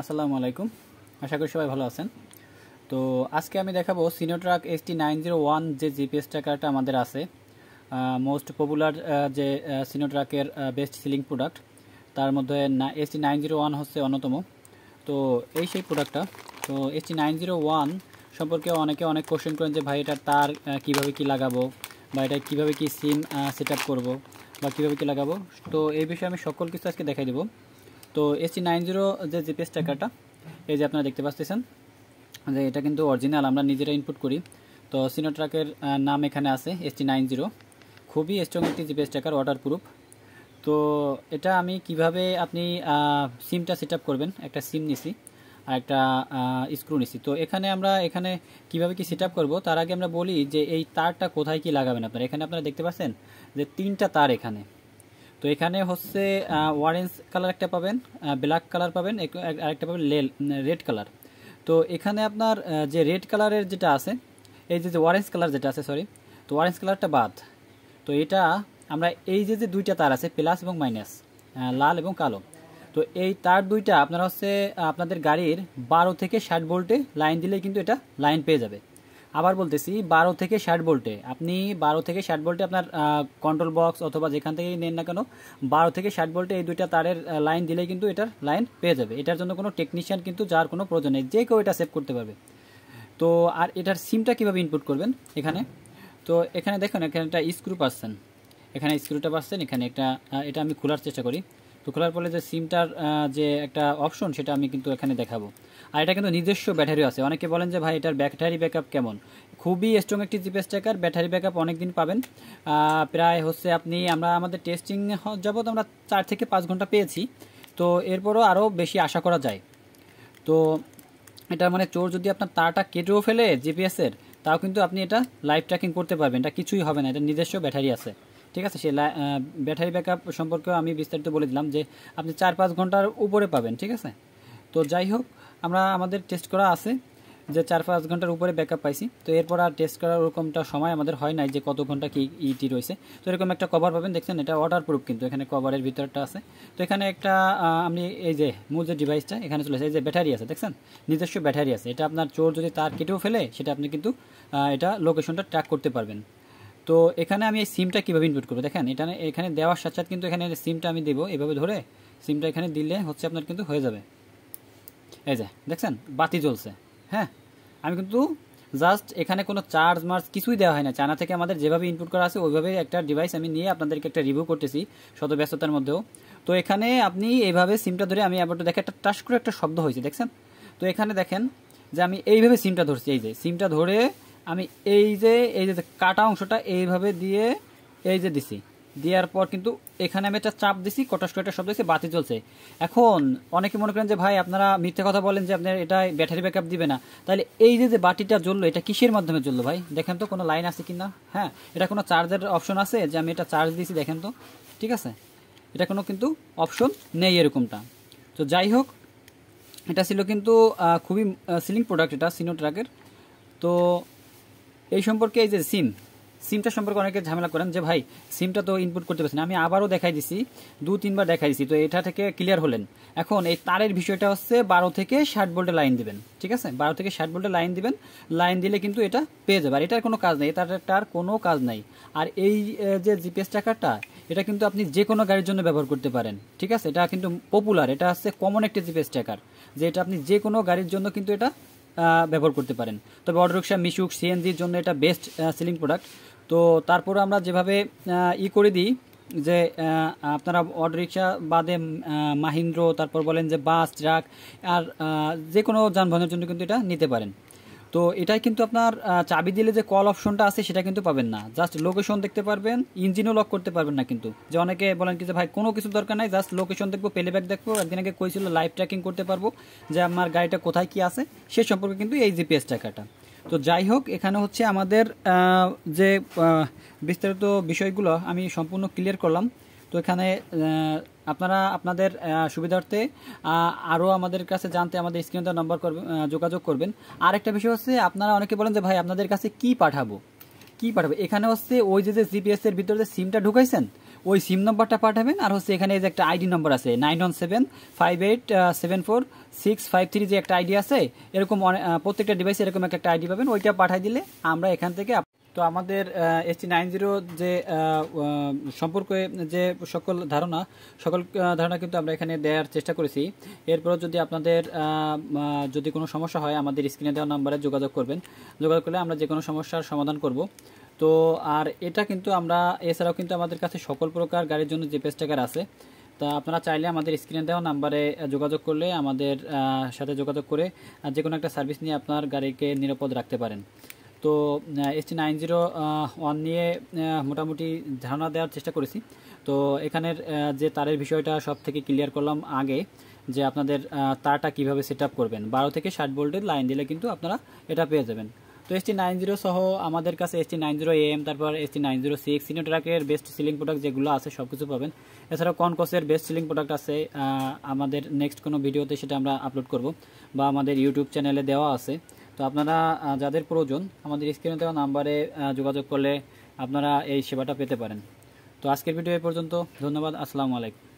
আসসালামু আলাইকুম। আশা করি সবাই ভালো আছেন। তো আজকে আমি দেখাবো সিনোট্রাক ST901 যে জিপিএস ট্র্যাকারটা আমাদের আছে, মোস্ট পপুলার যে সিনোট্রাকের বেস্ট সেলিং প্রোডাক্ট, তার মধ্যে ST901 হচ্ছে অন্যতম। তো এই সেই প্রোডাক্টটা। তো ST901 সম্পর্কে অনেকে অনেক কোশ্চেন করেন যে ভাই এটা তার কীভাবে কি লাগাবো, বা এটা কীভাবে কি সিম সেট আপ করবো, বা কীভাবে কি লাগাবো। তো এই বিষয়ে আমি সকল কিছু আজকে দেখাই দেবো। তো ST90 যে জিপিএস ট্র্যাকারটা, এই যে আপনারা দেখতে পাচ্ছেন যে এটা কিন্তু অরিজিনাল, আমরা নিজেরা ইনপুট করি। তো সিনোট্রাকের নাম এখানে আছে ST90। খুবই স্ট্রং একটি জিপিএস ট্র্যাকার, ওয়াটারপ্রুফ। তো এটা আমি কিভাবে আপনি সিমটা সেট আপ করবেন, একটা সিম নিছি আর একটা স্ক্রু নিছি। তো এখানে কিভাবে কি সেট আপ করবো তার আগে আমরা বলি যে এই তারটা কোথায় কি লাগাবেন। আপনারা এখানে দেখতে পাচ্ছেন যে 3টা তার এখানে। তো এখানে হচ্ছে অরেঞ্জ কালার একটা পাবেন, ব্ল্যাক কালার পাবেন, আরেকটা পাবেন রেড কালার। তো এখানে আপনার যে রেড কালারের যেটা আছে, এই যে অরেঞ্জ কালার যেটা আছে, সরি, তো অরেঞ্জ কালারটা বাদ। তো এটা আমরা এই যে দুইটা তার আছে, প্লাস এবং মাইনাস, লাল এবং কালো। তো এই তার দুইটা আপনারা হচ্ছে আপনাদের গাড়ির 12 থেকে 60 ভোল্টে লাইন দিলেই কিন্তু এটা লাইন পেয়ে যাবে। আবার বলতেছি 12 থেকে 60 ভোল্টে, আপনি 12 থেকে 60 ভোল্টে আপনার কন্ট্রোল বক্স অথবা যেখান থেকেই নেন না কেন, 12 থেকে 60 ভোল্টে এই দুইটা তারের লাইন দিলেই কিন্তু এটার লাইন পেয়ে যাবে। এটার জন্য কোনো টেকনিশিয়ান কিন্তু যার কোনো প্রয়োজন নেই, যে কেউ এটা সেভ করতে পারবে। তো আর এটার সিমটা কীভাবে ইনপুট করবেন এখানে, তো এখানে দেখুন এখানে একটা স্ক্রু পাচ্ছেন, এখানে স্ক্রুটা পাচ্ছেন, এখানে একটা এটা আমি খোলার চেষ্টা করি। তো খোলার পরে যে সিমটার যে একটা অপশন সেটা আমি কিন্তু এখানে দেখাবো। আর এটা কিন্তু নিজস্ব ব্যাটারিও আছে। অনেকে বলেন যে ভাই এটার ব্যাটারি ব্যাকআপ কেমন। খুবই স্ট্রং একটি জিপিএস ট্র্যাকার, ব্যাটারি ব্যাকআপ অনেক দিন পাবেন। প্রায় হচ্ছে আমরা আমাদের টেস্টিং যাবত আমরা 4 থেকে 5 ঘন্টা পেয়েছি। তো এরপরও আরও বেশি আশা করা যায়। তো এটা চোর যদি আপনার তারটা কেটেও ফেলে জিপিএসের, তাও কিন্তু আপনি এটা লাইভ ট্র্যাকিং করতে পারবেন, এটা কিছুই হবে না, এটা নিজস্ব ব্যাটারি আছে। ঠিক আছে, সেই ব্যাটারি ব্যাকআপ সম্পর্কেও আমি বিস্তারিত বলে দিলাম যে আপনি 4-5 ঘন্টার উপরে পাবেন। ঠিক আছে, তো যাই হোক, আমাদের টেস্ট করা আছে যে 4-5 ঘন্টার উপরে ব্যাকআপ পাইছি। তো এরপর আর টেস্ট করার ওরকমটা সময় আমাদের হয় নাই যে কত ঘন্টা কি ইটি রয়েছে। তো এরকম একটা কভার পাবেন, দেখছেন এটা ওয়াটারপ্রুফ, কিন্তু এখানে কভারের ভিতরটা আছে। তো এখানে একটা আমি এই যে মূল যে ডিভাইসটা এখানে চলে আসে, এই যে ব্যাটারি আছে, দেখছেন নিজস্ব ব্যাটারি আছে। এটা আপনার চোর যদি তার কেটেও ফেলে, সেটা আপনি কিন্তু এটা লোকেশনটা ট্র্যাক করতে পারবেন। তো এখানে আমি এই সিমটা কীভাবে ইনপুট করবো দেখেন, এখানে দেওয়ার সাথে সাথে কিন্তু এখানে সিমটা আমি দেবো, এভাবে ধরে সিমটা এখানে দিলে হচ্ছে আপনার কিন্তু হয়ে যাবে। এই যে দেখছেন বাতি জ্বলছে। হ্যাঁ, আমি কিন্তু জাস্ট এখানে কোনো চার্জ মার্জ কিছুই দেওয়া হয় না, চায়না থেকে আমাদের যেভাবে ইনপুট করা আছে ওইভাবে একটা ডিভাইস আমি নিয়ে আপনাদেরকে একটা রিভিউ করতেছি শত ব্যস্ততার মধ্যেও। তো এখানে আপনি এইভাবে সিমটা ধরে, আমি আবার দেখে একটা টাচ করে একটা শব্দ হয়েছে, দেখছেন। তো এখানে দেখেন যে আমি এইভাবে সিমটা ধরছি, এই যে সিমটা ধরে আমি এই যে কাটা অংশটা এইভাবে দিয়ে এই যে দিছি, দেওয়ার পর কিন্তু এখানে আমি একটা চাপ দিছি, কটাস করে একটা শব্দ দিয়েছি, বাতি চলছে। এখন অনেকে মনে করেন যে ভাই আপনারা মিথ্যা কথা বলেন যে আপনার এটা ব্যাটারি ব্যাকআপ দিবে না, তাহলে এই যে বাতিটা জ্বললো এটা কিসের মাধ্যমে জ্বললো ভাই, দেখেন তো কোনো লাইন আছে কিনা। হ্যাঁ, এটা কোনো চার্জের অপশন আছে যে আমি এটা চার্জ দিয়েছি, দেখেন তো। ঠিক আছে, এটা কোনো কিন্তু অপশন নেই এরকমটা। তো যাই হোক, এটা ছিল কিন্তু খুবই সিলিং প্রোডাক্ট এটা সিনোট্রাকের। তো এই সম্পর্কে এই যে সিমটা সম্পর্কে অনেকে ঝামেলা করেন যে ভাই সিমটা তো ইনপুট করতে পারছি না। আমি আবারও দেখাই দিছি, 2-3 বার দেখাই দিছি, তো এটা থেকে ক্লিয়ার হলেন। এখন এই তারের বিষয়টা হচ্ছে 12 থেকে 60 ভোল্টের লাইন দিবেন। ঠিক আছে, 12 থেকে 60 ভোল্টের লাইন দিবেন, লাইন দিলে কিন্তু এটা পেয়ে যাবে। আর এটার কোনো কাজ নেই, এটার কোনো কাজ নাই। আর এই যে জিপিএস ট্র্যাকারটা, এটা কিন্তু আপনি যে কোনো গাড়ির জন্য ব্যবহার করতে পারেন। ঠিক আছে, এটা কিন্তু পপুলার, এটা হচ্ছে কমন একটি জিপিএস ট্র্যাকার, যে এটা আপনি যে কোনো গাড়ির জন্য কিন্তু এটা ব্যবহার করতে পারেন। তবে অটোরিকশা, মিশুক, সিএনজির জন্য এটা বেস্ট সেলিং প্রোডাক্ট। তো তারপরে আমরা যেভাবে করে দিই যে আপনারা অটোরিকশা বাদে মাহিন্দ্র, তারপর বলেন যে বাস, ট্রাক, আর যে কোনো যানবাহনের জন্য কিন্তু এটা নিতে পারেন। তো এটাই কিন্তু আপনার চাবি দিলে যে কল অপশনটা আছে সেটা কিন্তু পাবেন না, জাস্ট লোকেশন দেখতে পারবেন, ইঞ্জিনও লক করতে পারবেন না। কিন্তু যে অনেকে বলেন কি যে ভাই কোনো কিছু দরকার নাই, জাস্ট লোকেশন দেখবো, প্লেব্যাক দেখবো, একদিন আগে কইছিল লাইভ ট্র্যাকিং করতে পারবো যে আমার গাড়িটা কোথায় কি আছে সে সম্পর্কে কিন্তু এই জিপিএস ট্র্যাকারটা। তো যাই হোক, এখানে হচ্ছে আমাদের যে বিস্তারিত বিষয়গুলো আমি সম্পূর্ণ ক্লিয়ার করলাম। তো এখানে আপনারা আপনাদের সুবিধার্থে আরও আমাদের কাছে জানতে আমাদের স্ক্রিনে দেওয়া নাম্বার যোগাযোগ করবেন। আর একটা বিষয় হচ্ছে, আপনারা অনেকে বলেন যে ভাই আপনাদের কাছে কি পাঠাবো। এখানে হচ্ছে ওই যে জিপিএস এর ভিতরে যে সিমটা ঢুকাইছেন, ওই সিম নাম্বারটা পাঠাবেন, আর হচ্ছে এখানে যে একটা আইডি নম্বর আছে 9175874653 যে একটা আইডি আছে, এরকম প্রত্যেকটা ডিভাইসে এরকম একটা আইডি পাবেন, ওইটা পাঠাই দিলে আমরা এখান থেকে তো আমাদের ST90 যে সম্পর্কে যে সকল ধারণা কিন্তু আমরা এখানে দেওয়ার চেষ্টা করেছি। এরপর যদি আপনাদের যদি কোনো সমস্যা হয় আমাদের স্ক্রিনে দেওয়া নাম্বারে যোগাযোগ করলে আমরা যে কোনো সমস্যার সমাধান করব। তো আর এটা কিন্তু আমরা এছাড়াও কিন্তু আমাদের কাছে সকল প্রকার গাড়ির জন্য জিপিএস ট্র্যাকার আছে। তা আপনারা চাইলে আমাদের স্ক্রিনে দেওয়া নাম্বারে যোগাযোগ করলে আমাদের সাথে যোগাযোগ করে যে কোনো একটা সার্ভিস নিয়ে আপনার গাড়িকে নিরাপদ রাখতে পারেন। তো ST901 নিয়ে মোটামুটি ধারণা দেওয়ার চেষ্টা করেছি। তো এখানের যে তারের বিষয়টা সব থেকে ক্লিয়ার করলাম আগে, যে আপনাদের তারটা কিভাবে সেট আপ করবেন। 12 থেকে 60 ভোল্টের লাইন দিলে কিন্তু আপনারা এটা পেয়ে যাবেন। তো ST90 সহ আমাদের কাছে ST90AM, তারপর ST906 সিনোট্রাকের বেস্ট সেলিং প্রোডাক্ট যেগুলো আছে সব কিছু পাবেন। এছাড়াও কনকসের বেস্ট সেলিং প্রোডাক্ট আছে, আমাদের নেক্সট কোনো ভিডিওতে সেটা আমরা আপলোড করব বা আমাদের ইউটিউব চ্যানেলে দেওয়া আছে। তো আপনারা যাদের প্রয়োজন আমাদের স্ক্রিনে দেওয়া নাম্বারে যোগাযোগ করলে আপনারা এই সেবাটা পেতে পারেন। তো আজকের ভিডিও এই পর্যন্ত, ধন্যবাদ, আসসালামু আলাইকুম।